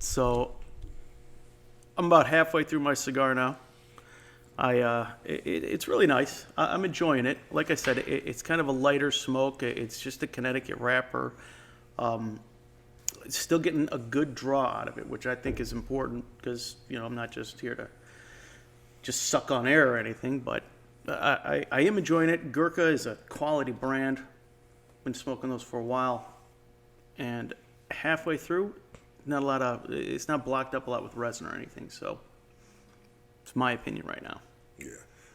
So I'm about halfway through my cigar now. It's really nice. I'm enjoying it. Like I said, it's kind of a lighter smoke. It's just a Connecticut wrapper. Still getting a good draw out of it, which I think is important because, I'm not just here to just suck on air or anything, but I am enjoying it. Gurkha is a quality brand. Been smoking those for a while. And halfway through, it's not blocked up a lot with resin or anything, so it's my opinion right now. Yeah,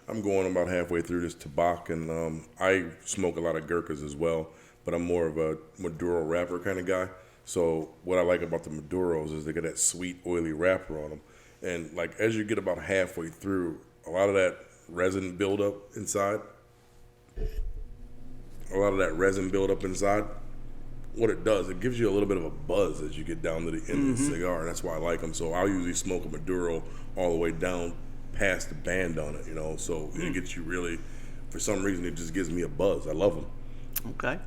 I'm going about halfway through this tobacco, and I smoke a lot of Gurkhas as well, but I'm more of a Maduro wrapper kind of guy. So what I like about the Maduros is they got that sweet, oily wrapper on them. And like as you get about halfway through, a lot of that resin buildup inside, what it does, it gives you a little bit of a buzz as you get down to the end of the cigar, and that's why I like them. So I'll usually smoke a Maduro all the way down past the band on it, so it gets you really, for some reason, it just gives me a buzz. I love them. Okay.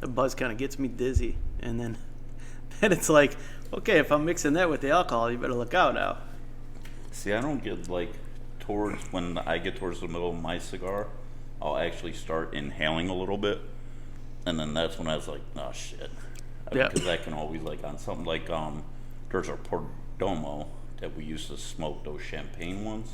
The buzz kind of gets me dizzy, and then it's like, okay, if I'm mixing that with the alcohol, you better look out now. See, I don't get when I get towards the middle of my cigar, I'll actually start inhaling a little bit, and then that's when I was like, oh shit. Yeah. Because I can always, like, on something like, there's a Perdomo that we used to smoke, those champagne ones,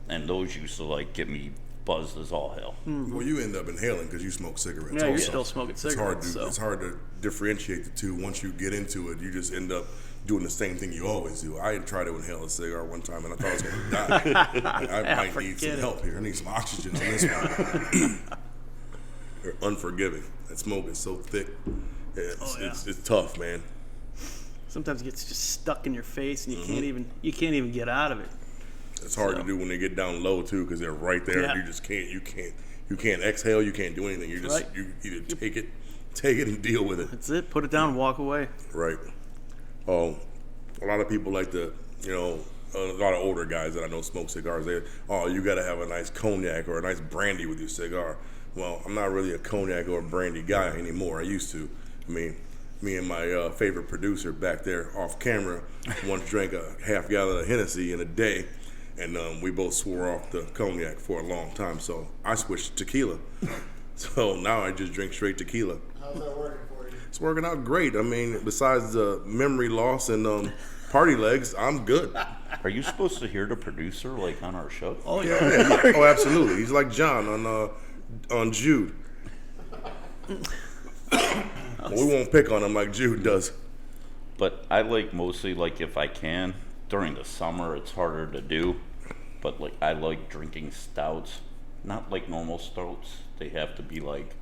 and those used to, like, get me buzzed as all hell. Mm-hmm. Well, you end up inhaling because you smoke cigarettes. Yeah, also. you're still smoking cigarettes. It's hard to differentiate the two. Once you get into it, you just end up doing the same thing you always do. I tried to inhale a cigar one time, and I thought I was going to die. I might need some help here. I need some oxygen on this one. They're unforgiving. That smoke is so thick. It's tough, man. Sometimes it gets just stuck in your face, and you can't even get out of it. It's hard to do when they get down low too, because they're right there. Yeah. And you can't exhale. You can't do anything. You either take it and deal with it. That's it. Put it down and walk away. Right. A lot of people like to, a lot of older guys that I know smoke cigars. You got to have a nice cognac or a nice brandy with your cigar. Well, I'm not really a cognac or a brandy guy anymore. I used to. I mean, me and my favorite producer back there off camera once drank a half gallon of Hennessy in a day. And we both swore off the cognac for a long time, so I switched to tequila. So now I just drink straight tequila. How's that working for you? It's working out great. I mean, besides the memory loss and party legs, I'm good. Are you supposed to hear the producer, like, on our show? Oh, yeah. Oh, absolutely. He's like John on Jude. We won't pick on him like Jude does. But I like mostly, like, if I can, during the summer it's harder to do, but like I like drinking stouts, not like normal stouts. They have to be like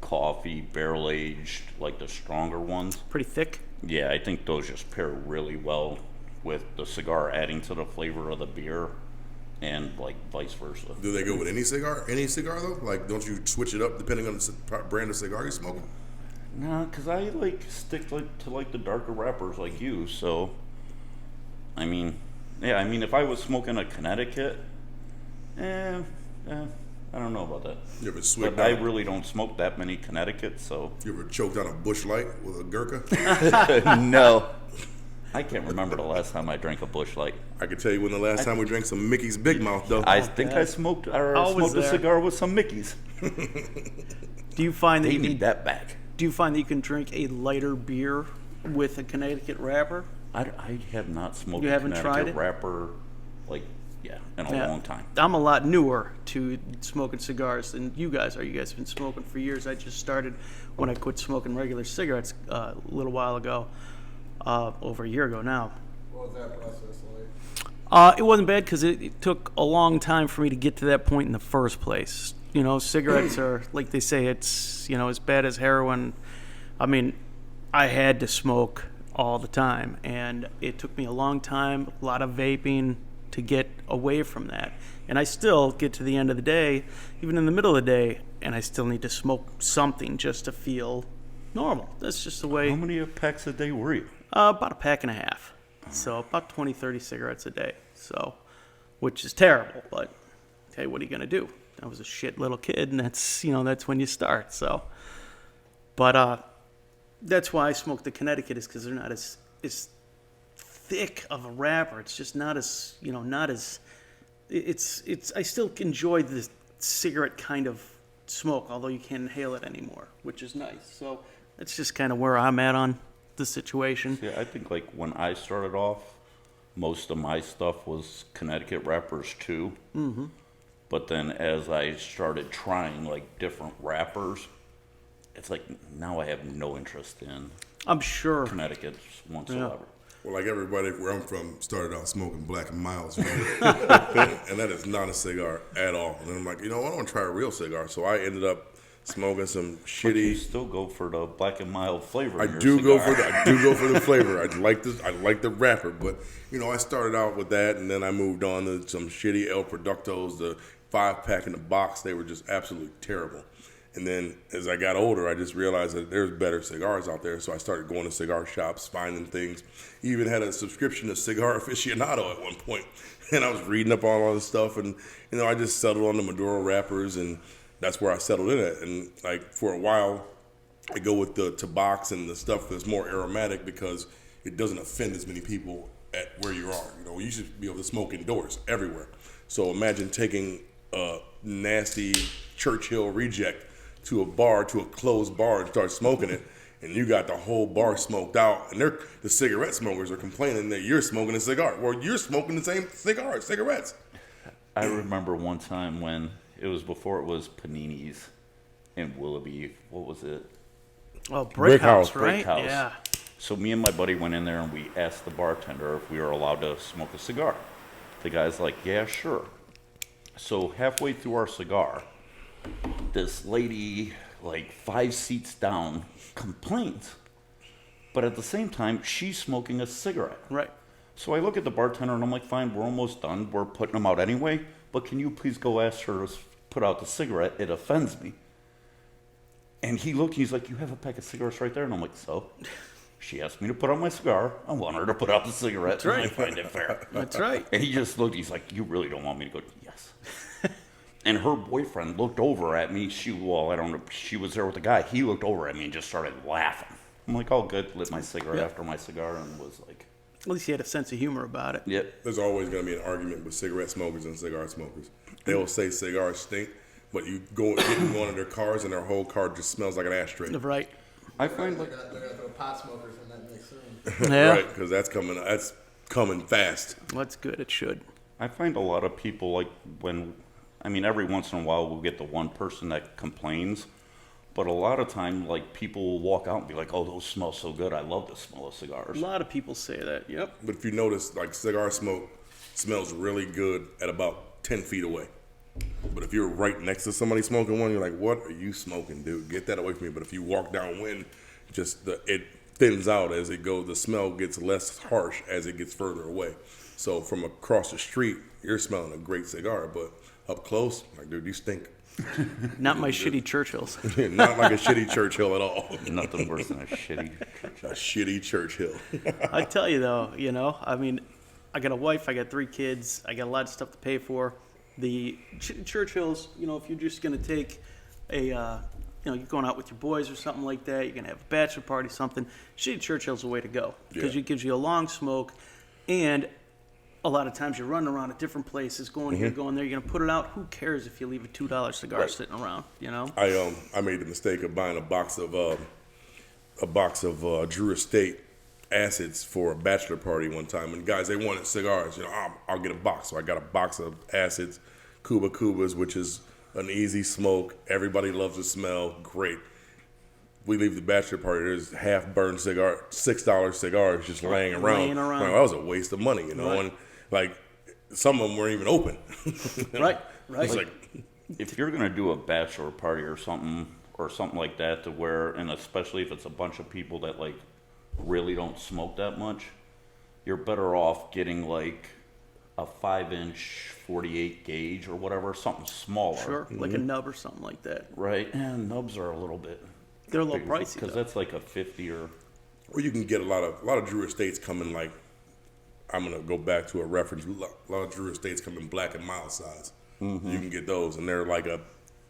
coffee, barrel aged, like the stronger ones. Pretty thick. Yeah, I think those just pair really well with the cigar, adding to the flavor of the beer, and like vice versa. Do they go with any cigar? Any cigar though? Like, don't you switch it up depending on the brand of cigar you're smoking? No, because I like stick to the darker wrappers like you. So, I mean, if I was smoking a Connecticut, I don't know about that. You ever swigged But I on really don't smoke that many Connecticut's, so. You ever choked on a Busch Light with a Gurkha? No. I can't remember the last time I drank a Busch Light. I can tell you when the last time we drank some Mickey's Big Mouth though. I think I smoked a cigar with some Mickeys. Do you find that They you need that back. Do you find that you can drink a lighter beer with a Connecticut wrapper? I have not smoked You a haven't Connecticut tried it? wrapper, in a long time. I'm a lot newer to smoking cigars than you guys are. You guys have been smoking for years. I just started when I quit smoking regular cigarettes a little while ago, over a year ago now. What was that process like? It wasn't bad because it took a long time for me to get to that point in the first place. Cigarettes are, like they say, it's, as bad as heroin. I mean, I had to smoke all the time, and it took me a long time, a lot of vaping to get away from that. And I still get to the end of the day, even in the middle of the day, and I still need to smoke something just to feel normal. That's just the way. How many packs a day were you? About a pack and a half. So about 20, 30 cigarettes a day. So, which is terrible, but hey, what are you going to do? I was a shit little kid, and that's when you start. So, but that's why I smoke the Connecticut, is because they're not as as thick of a wrapper. It's just not as, not as, it's, I still enjoy the cigarette kind of smoke, although you can't inhale it anymore, which is nice. So that's just kind of where I'm at on the situation. Yeah, I think like when I started off, most of my stuff was Connecticut wrappers too. Mm-hmm. But then as I started trying like different wrappers, it's like now I have no interest in I'm sure. Connecticut whatsoever. Well, like everybody where I'm from started out smoking Black and Milds, and that is not a cigar at all. And I'm like, I want to try a real cigar. So I ended up smoking some But you shitty. still go for the Black and Mild flavor. I in your do go for cigar. the I do go for the flavor. I like this. I like the wrapper, but I started out with that, and then I moved on to some shitty El Productos, the 5-pack in the box. They were just absolutely terrible. And then as I got older, I just realized that there's better cigars out there. So I started going to cigar shops, finding things. Even had a subscription to Cigar Aficionado at one point. And I was reading up on all this stuff. And, I just settled on the Maduro wrappers. And that's where I settled in at. And, like, for a while, I go with the Tabacs and the stuff that's more aromatic because it doesn't offend as many people at where you are. You should be able to smoke indoors everywhere. So imagine taking a nasty Churchill reject to a closed bar and start smoking it, and you got the whole bar smoked out, and the cigarette smokers are complaining that you're smoking a cigar. Well, you're smoking the same cigarettes. I remember one time when it was before it was Panini's in Willoughby. What was it? Oh, Brick House, right? Brick House. Yeah. So me and my buddy went in there and we asked the bartender if we were allowed to smoke a cigar. The guy's like, yeah, sure. So halfway through our cigar, this lady, like 5 seats down, complains. But at the same time, she's smoking a cigarette. Right. So I look at the bartender and I'm like, fine, we're almost done. We're putting them out anyway. But can you please go ask her to put out the cigarette? It offends me. And he's like, you have a pack of cigarettes right there? And I'm like, so? She asked me to put out my cigar. I want her to put out the cigarette. That's right. And I find it fair. That's right. And he just looked, he's like, you really don't want me to go? Yes. And her boyfriend looked over at me. She was there with the guy. He looked over at me and just started laughing. I'm like, oh, good. Lit my cigarette after my cigar and was like, At least he had a sense of humor about it. yep. There's always going to be an argument with cigarette smokers and cigar smokers. They'll say cigars stink, but you get in one of their cars and their whole car just smells like an ashtray. Right. I find They're like, gonna throw pot smokers in that mix soon. Yeah. Right, because that's coming fast. Well, that's good. It should. I find a lot of people like every once in a while we'll get the one person that complains, but a lot of time like people will walk out and be like, oh, those smell so good. I love the smell of A cigars. lot of people say that. Yep. But if you notice, like cigar smoke smells really good at about 10 feet away. But if you're right next to somebody smoking one, you're like, what are you smoking, dude? Get that away from me. But if you walk downwind, it thins out as it goes. The smell gets less harsh as it gets further away. So from across the street, you're smelling a great cigar. But up close, like, dude, you stink. Not my shitty Churchills. Not like a shitty Churchill at all. Nothing worse than a shitty A shitty Churchill. I tell you though, I got a wife, I got 3 kids, I got a lot of stuff to pay for. The Churchills, if you're just going to take you're going out with your boys or something like that, you're going to have a bachelor party, something, shitty Churchill's the way to go. Because Yeah. it gives you a long smoke, and a lot of times you're running around at different places, going here, going there, you're going to put it out. Who cares if you leave a $2 cigar Right. sitting around, I made the mistake of buying a box of Drew Estate acids for a bachelor party one time, and guys, they wanted cigars. I'll get a box. So I got a box of acids, Cuba Cubas, which is an easy smoke. Everybody loves the smell. Great. We leave the bachelor party. There's half-burned $6 cigars just laying around. Laying around. Like, that was a waste of money, Right. And like some of them weren't even open. Right. It's like, If you're gonna do a bachelor party or something like that, to where, and especially if it's a bunch of people that like really don't smoke that much, you're better off getting like a 5-inch 48 gauge or whatever, something smaller. Sure, like a nub or something like that. Right, and nubs are a little bit They're a little pricey, because though. that's like a 50 or. Or you can get a lot of Drew Estates come in, like, I'm gonna go back to a reference. A lot of Drew Estates come in Black and Mild size. You can get those, and they're like a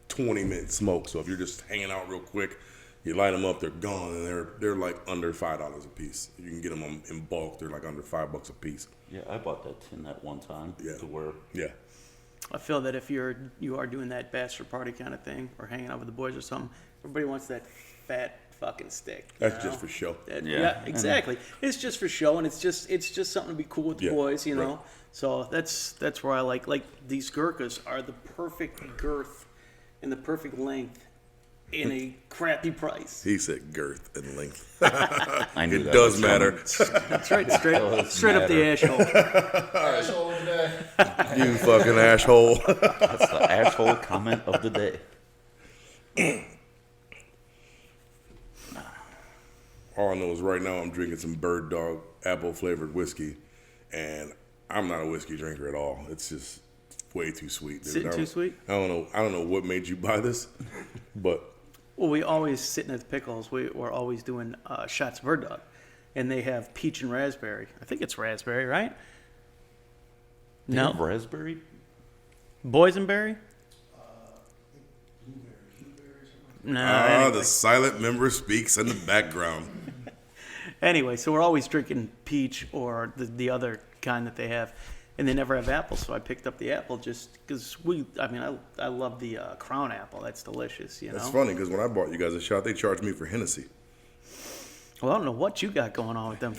20-minute smoke. So if you're just hanging out real quick, You light them up, they're gone, and they're like under $5 a piece. You can get them in bulk; they're like under $5 a piece. Yeah, I bought that tin at one time. Yeah. To wear. Yeah. I feel that if you are doing that bachelor party kind of thing or hanging out with the boys or something, everybody wants that fat fucking stick. That's just for show. Yeah, exactly. It's just for show, and it's just something to be cool with the boys, you know. Right. So that's where I like these Gurkhas are the perfect girth and the perfect length in a crappy price. He said girth and length. I knew It that does was matter. That's right, straight up the asshole. Asshole of the day. You fucking asshole. That's the asshole comment of the day. All I know is right now I'm drinking some Bird Dog apple flavored whiskey, and I'm not a whiskey drinker at all. It's just way too sweet. Dude. Sitting too sweet? I don't know what made you buy this, but Well, we always sitting at the Pickles. We're always doing shots of Bird Dog, and they have peach and raspberry. I think it's raspberry, right? They No, have raspberry. boysenberry. No. Anyway. the silent member speaks in the background. Anyway, so we're always drinking peach or the other kind that they have, and they never have apple. So I picked up the apple just because I love the Crown apple. That's delicious, you know. It's funny because when I bought you guys a shot, they charged me for Hennessy. Well, I don't know what you got going on with them.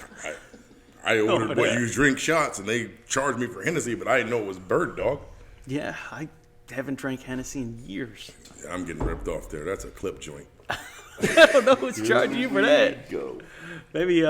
I ordered Over what there. you drink shots, and they charged me for Hennessy, but I didn't know it was Bird Dog. Yeah, I haven't drank Hennessy in years. Yeah, I'm getting ripped off there. That's a clip joint. I don't know who's charging you for that. Go. Maybe